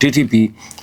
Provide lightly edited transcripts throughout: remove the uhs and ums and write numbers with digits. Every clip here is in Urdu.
TTP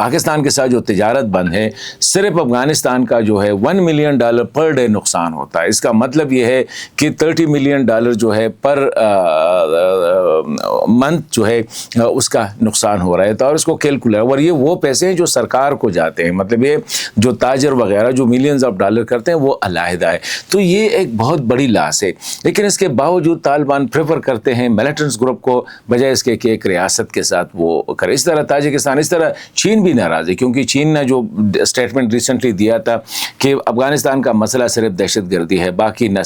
پاکستان کے ساتھ جو تجارت بند ہے صرف افغانستان کا جو ہے $1 ملین پر ڈے نقصان ہوتا ہے. اس کا مطلب یہ ہے کہ $30 ملین جو ہے پر منتھ جو ہے اس کا نقصان ہو رہا ہے. تو اور اس کو کیلکولیٹ، اور یہ وہ پیسے ہیں جو سرکار کو جاتے ہیں، مطلب یہ جو تاجر وغیرہ جو ملینز آف ڈالر کرتے ہیں وہ علیحدہ ہے. تو یہ ایک بہت بڑی لاس ہے. لیکن اس کے باوجود طالبان پریفر کرتے ہیں ملیٹنٹس گروپ کو بجائے اس کے کہ ایک ریاست کے ساتھ وہ کرے. اس طرح تاجکستان، اس طرح چین بھی ناراض ہے، کیونکہ چین نے جو اسٹیٹمنٹ ریسنٹلی دیا تھا کہ افغانستان کا مسئلہ صرف دہشت گردی ہے، باقی نہ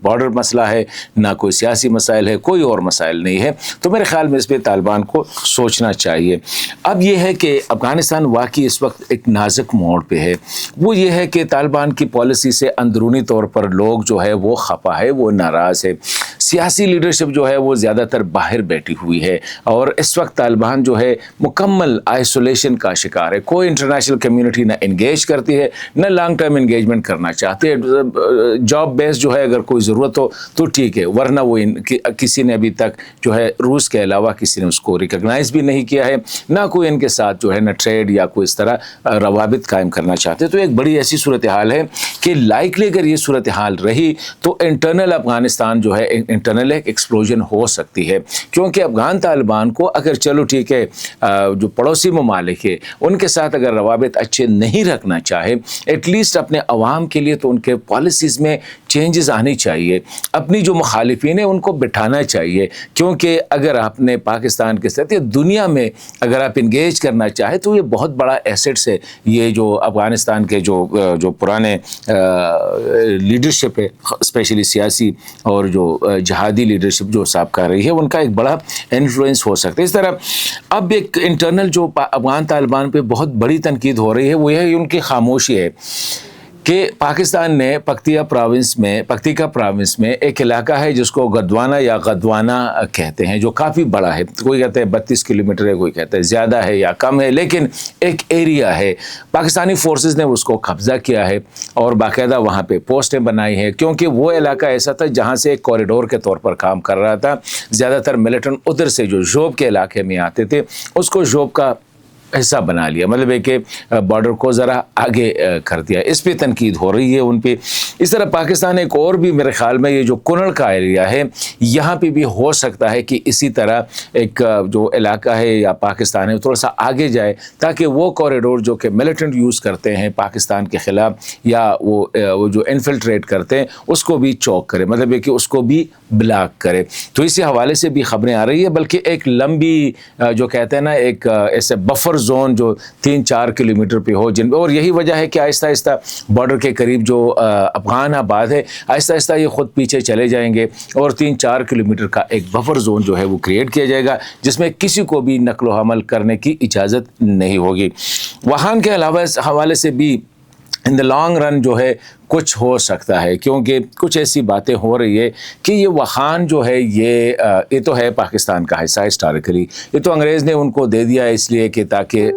بارڈر مسئلہ ہے، نہ کوئی سیاسی مسائل ہے، کوئی اور مسائل نہیں ہے. تو میرے خیال میں اس پہ طالبان کو سوچنا چاہیے. اب یہ ہے کہ افغانستان واقعی اس وقت ایک نازک موڑ پہ ہے. وہ یہ ہے کہ طالبان کی پالیسی سے اندرونی طور پر لوگ جو ہے وہ خفا ہے، وہ ناراض ہے. سیاسی لیڈرشپ جو ہے وہ زیادہ تر باہر بیٹھی ہوئی ہے، اور اس وقت طالبان جو ہے مکمل آئسولیشن کا شکار ہے. کوئی انٹرنیشنل کمیونٹی نہ انگیج کرتی ہے، نہ لانگ ٹرم انگیجمنٹ کرنا چاہتے ہیں. جاب بیس جو ہے اگر کوئی ضرورت ہو تو ٹھیک ہے، ورنہ وہ کسی نے ابھی تک جو ہے روس کے علاوہ کسی نے اس کو ریکگنائز بھی نہیں کیا ہے، نہ کوئی ان کے ساتھ جو ہے نہ ٹریڈ یا کوئی اس طرح روابط قائم کرنا چاہتے. تو ایک بڑی ایسی صورتحال ہے کہ لائکلی اگر یہ صورتحال رہی تو انٹرنل افغانستان جو ہے انٹرنل ایک ایکسپلوژن ہو سکتی ہے. کیونکہ افغان طالبان کو اگر چلو ٹھیک ہے جو پڑوسی ممالک ہے ان کے ساتھ اگر روابط اچھے نہیں رکھنا چاہے، ایٹ لیسٹ اپنے عوام کے لیے تو ان کے پالیسیز میں چینجز آنی چاہیے. اپنی جو مخالفین ہیں ان کو بٹھانا چاہیے، کیونکہ اگر آپ نے پاکستان کے ساتھ یا دنیا میں اگر آپ انگیج کرنا چاہے تو یہ بہت بڑا ایسٹس ہے. یہ جو افغانستان کے جو پرانے لیڈرشپ ہے، اسپیشلی سیاسی اور جو جہادی لیڈرشپ جو سابقہ رہی ہے، ان کا ایک بڑا انفلوئنس ہو سکتا ہے. اس طرح اب ایک انٹرنل جو افغان طالبان پہ بہت بڑی تنقید ہو رہی ہے وہ یہ ان کی خاموشی ہے کہ پاکستان نے پکتیکا پراونس میں ایک علاقہ ہے جس کو گدوانا یا غدوانہ کہتے ہیں، جو کافی بڑا ہے. کوئی کہتے ہیں 32 کلومیٹر ہے، کوئی کہتا ہے زیادہ ہے یا کم ہے، لیکن ایک ایریا ہے. پاکستانی فورسز نے اس کو قبضہ کیا ہے اور باقاعدہ وہاں پہ پوسٹیں بنائی ہیں، کیونکہ وہ علاقہ ایسا تھا جہاں سے ایک کوریڈور کے طور پر کام کر رہا تھا. زیادہ تر ملیٹنٹ ادھر سے جو جوب کے علاقے میں آتے تھے اس کو جوب کا حصہ بنا لیا، مطلب ہے کہ بارڈر کو ذرا آگے کر دیا. اس پہ تنقید ہو رہی ہے ان پہ. اس طرح پاکستان ایک اور بھی میرے خیال میں یہ جو کنڑ کا ایریا ہے یہاں پہ بھی ہو سکتا ہے کہ اسی طرح ایک جو علاقہ ہے یا پاکستان ہے تھوڑا سا آگے جائے، تاکہ وہ کوریڈور جو کہ ملیٹنٹ یوز کرتے ہیں پاکستان کے خلاف یا وہ جو انفلٹریٹ کرتے ہیں اس کو بھی چوک کرے، مطلب ہے کہ اس کو بھی بلاک کرے. تو اسی حوالے سے بھی خبریں آ رہی ہے، بلکہ ایک لمبی جو کہتے ہیں نا ایک ایسے بفر زون جو 3-4 کلومیٹر پہ ہو، اور یہی وجہ ہے کہ آہستہ آہستہ بارڈر کے قریب جو افغان آباد ہے آہستہ آہستہ یہ خود پیچھے چلے جائیں گے، اور 3-4 کلومیٹر کا ایک بفر زون جو ہے وہ کریٹ کیا جائے گا جس میں کسی کو بھی نقل و حمل کرنے کی اجازت نہیں ہوگی. وہاں کے علاوہ حوالے سے بھی ان دا لانگ رن جو ہے کچھ ہو سکتا ہے، کیونکہ کچھ ایسی باتیں ہو رہی ہے کہ یہ وخان جو ہے یہ تو ہے پاکستان کا حصہ ہسٹوریکلی. یہ تو انگریز نے ان کو دے دیا اس لیے کہ تاکہ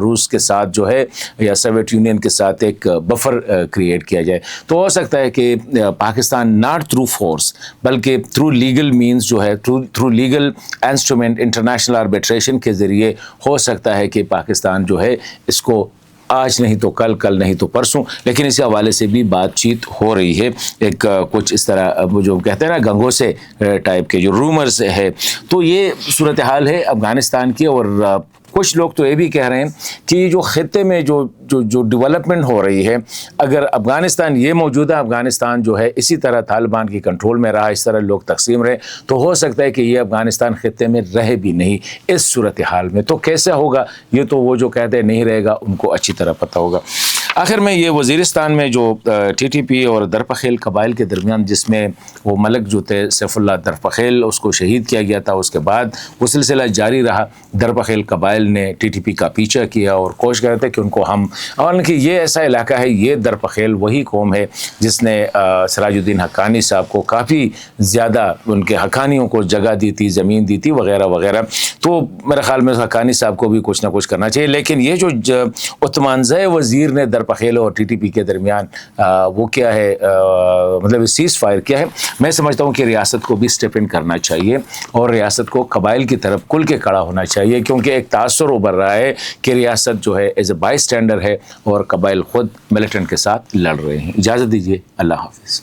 روس کے ساتھ جو ہے یا سوویت یونین کے ساتھ ایک بفر کریٹ کیا جائے. تو ہو سکتا ہے کہ پاکستان ناٹ تھرو فورس بلکہ تھرو لیگل مینز جو ہے through legal instrument international arbitration کے ذریعے ہو سکتا ہے کہ پاکستان جو ہے اس کو آج نہیں تو کل نہیں تو پرسوں، لیکن اسی حوالے سے بھی بات چیت ہو رہی ہے. ایک کچھ اس طرح جو کہتے ہیں نا گنگو سے ٹائپ کے جو رومرز ہے. تو یہ صورتحال ہے افغانستان کی. اور کچھ لوگ تو یہ بھی کہہ رہے ہیں کہ یہ جو خطے میں جو ڈیولپمنٹ ہو رہی ہے، اگر افغانستان یہ موجودہ افغانستان جو ہے اسی طرح طالبان کی کنٹرول میں رہا، اس طرح لوگ تقسیم رہے، تو ہو سکتا ہے کہ یہ افغانستان خطے میں رہے بھی نہیں اس صورتحال میں. تو کیسے ہوگا یہ تو وہ جو کہتے ہیں نہیں رہے گا ان کو اچھی طرح پتہ ہوگا. آخر میں یہ وزیرستان میں جو ٹی ٹی پی اور درپخیل قبائل کے درمیان جس میں وہ ملک جو تھے سیف اللہ درپخیل اس کو شہید کیا گیا تھا، اس کے بعد وہ سلسلہ جاری رہا. درپخیل قبائل نے ٹی ٹی پی کا پیچھا کیا اور کوشش کر رہے تھے کہ ان کو حالانکہ یہ ایسا علاقہ ہے، یہ درپخیل وہی قوم ہے جس نے سراج الدین حقانی صاحب کو کافی زیادہ ان کے حقانیوں کو جگہ دی تھی، زمین دی تھی وغیرہ وغیرہ. تو میرے خیال میں حقانی صاحب کو بھی کچھ نہ کچھ کرنا چاہیے. لیکن یہ جو عثمان زئی وزیر نے پخیلو اور ٹی ٹی پی کے درمیان وہ کیا ہے مطلب سیز فائر کیا ہے. میں سمجھتا ہوں کہ ریاست کو بھی اسٹیپ ان کرنا چاہیے اور ریاست کو قبائل کی طرف کھل کے کھڑا ہونا چاہیے، کیونکہ ایک تاثر ابھر رہا ہے کہ ریاست جو ہے ایز اے بائی اسٹینڈر ہے اور قبائل خود ملیٹنٹ کے ساتھ لڑ رہے ہیں. اجازت دیجیے، اللہ حافظ.